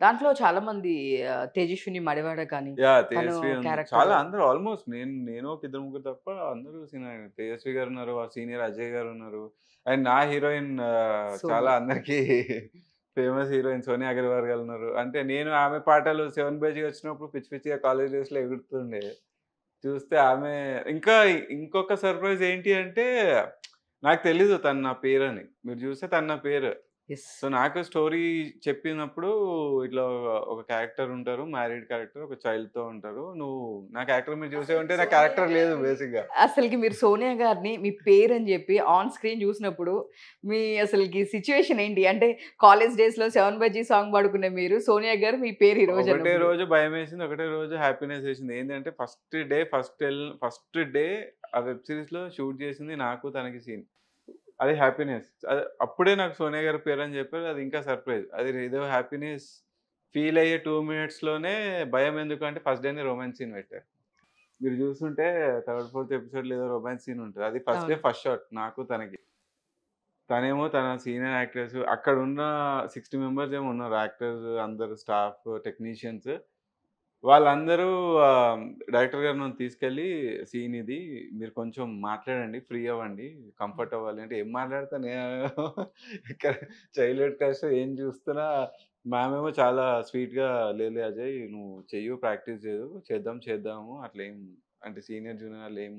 దాంట్లో చాలామంది 'తేజస్విని మడివాడ' కానీ, యాహ్! తను 'తేజస్వి' క్యారెక్టర్ చాలా అందరూ ఆల్‌మోస్ట్ నేను ఒక ఇద్దరు ముగ్గురు తప్ప అందరూ సీనియర్. 'తేజస్వి' గారున్నారు, ఆ సీనియర్ 'అజయ్' గారున్నారు. అండ్ నా హీరోయిన్ చాలా సోనియా. అందరికి ఫేమస్ హీరోయిన్ 'సోనియా అగర్వాల్' గారున్నారు. అంటే నేను ఆమె పాటలు 'సెవెన్ బై జీ' వచ్చినప్పుడు పిచ్చి పిచ్చిగా కాలేజ్ డేస్‌లో ఎగురుతుండే. చూస్తే ఆమె ఇంకా ఇంకొక సర్ప్రైజ్ ఏంటి అంటే నాకు తెలీదు తను నా పేరని. మీరు చూస్తే తను నా పేరు. యెస్. సో, నాకు స్టోరీ చెప్పినప్పుడు ఇట్లా ఒక క్యారెక్టర్ ఉంటారు. Married character. ఒక చైల్డ్‌తో ఉంటారు. నువ్వు నా క్యారెక్టర్ మీరు చూసే అసలకి ఉంటే నా సోనియా క్యారెక్టర్ లేదు గారిని బేసిక్‌గా. అసలకి మీరు సోనియా గారిని మీ పేరని జెప్పి ఆన్ స్క్రీన్ జూసినప్పుడు మీ అసలకి సిట్యుయేషన్ ఏంటి? అంటే కాలేజ్ డేస్‌లో 'సెవెన్ బై జీ' సాంగ్ పాడుకునే మీరు, సోనియా గారు మీ పేరు ఈరోజు ఒకటే అన్నప్పుడు. రోజు భయమేసింది. ఒకటే రోజు హ్యాపీనెస్ ఎసింది. ఏందంటే ఫస్ట్ డే ఆ వెబ్ సీరీస్‌లో షూట్ చేసింది నాకు తనకి సీన్. అది హ్యాపీనెస్. అప్పుడే నాకు సోనియా గారి పేరని చెప్పారు. అది ఇంకా సర్ప్రైజ్. అది ఏదో హ్యాపీనెస్ ఫీల్ అయ్యే 2 మినిట్స్‌లోనే భయం ఎందుకంటే ఫస్ట్ డేనే రొమాన్స్ సీన్ పెట్టారు. మీరు చూస్తుంటే థర్డ్, ఫోర్త్ ఎపిసోడ్‌లో ఏదో రొమాన్స్ సీన్ ఉంటది. అది ఫస్ట్ డే అవును. ఫస్ట్ షాట్ నాకు తనకి. తనేమో తన సీనియర్ యాక్ట్రెస్ అక్కడున్న 60 మెంబర్స్ ఏమో ఉన్నారు. యాక్టర్స్ అందరూ స్టాఫ్, టెక్నీషియన్స్. వాళ్ళందరూ డైరెక్టర్ గారు నన్ను తీసుకెళ్ళి సీన్ ఇది. మీరు కొంచెం మాట్లాడండి. ఫ్రీ అవ్వండి. కంఫర్ట్ అవ్వాలి అంటే ఏం మాట్లాడతా ఇక్కడ చైల్డ్‌హుడ్ క్రష్ ఏం చూస్తున్నా మ్యామేమో చాలా స్వీట్‌గా లేలే అజయ్ నువ్వు చెయ్యు ప్రాక్టీస్ చెయ్యు. చేద్దాము అట్లేం అంటే సీనియర్, జూనియర్ అట్లేం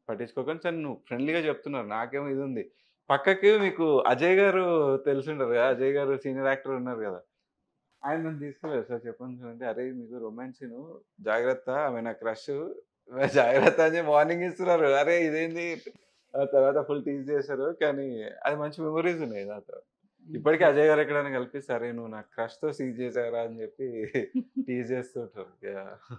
పట్టించుకోకని తను ఫ్రెండ్లీగా చెప్తున్నారు. నాకేమో ఇదుంది. పక్కకి మీకు అజయ్ గారు తెలిసుంటారు కదా! అజయ్ గారు సీనియర్ యాక్టర్ ఉన్నారు కదా! ఆయన నన్ను తీసుకెళ్లారు. సార్ చెప్పండి సార్ అంటే, "అరేయ్! మీకు రొమాన్స్ సీను జాగ్రత్త ఆమె నా క్రషు జాగ్రత్త" అని చెప్పి వార్నింగ్ ఇస్తున్నారు. అరేయ్! ఇదేంది? ఆ తర్వాత ఫుల్ టీజ్ చేశారు. కానీ అది మంచి మెమోరీస్ ఉన్నాయి నాతో. ఇప్పటికి ఓకే. అజయ్ గారు ఎక్కడైనా కనిపిస్తే, "అరేయ్! నువ్వు నా క్రష్‌తో సీన్ చేసావురా" అని చెప్పి టీజ్ చేస్తూ ఉంటారు. యాహ్!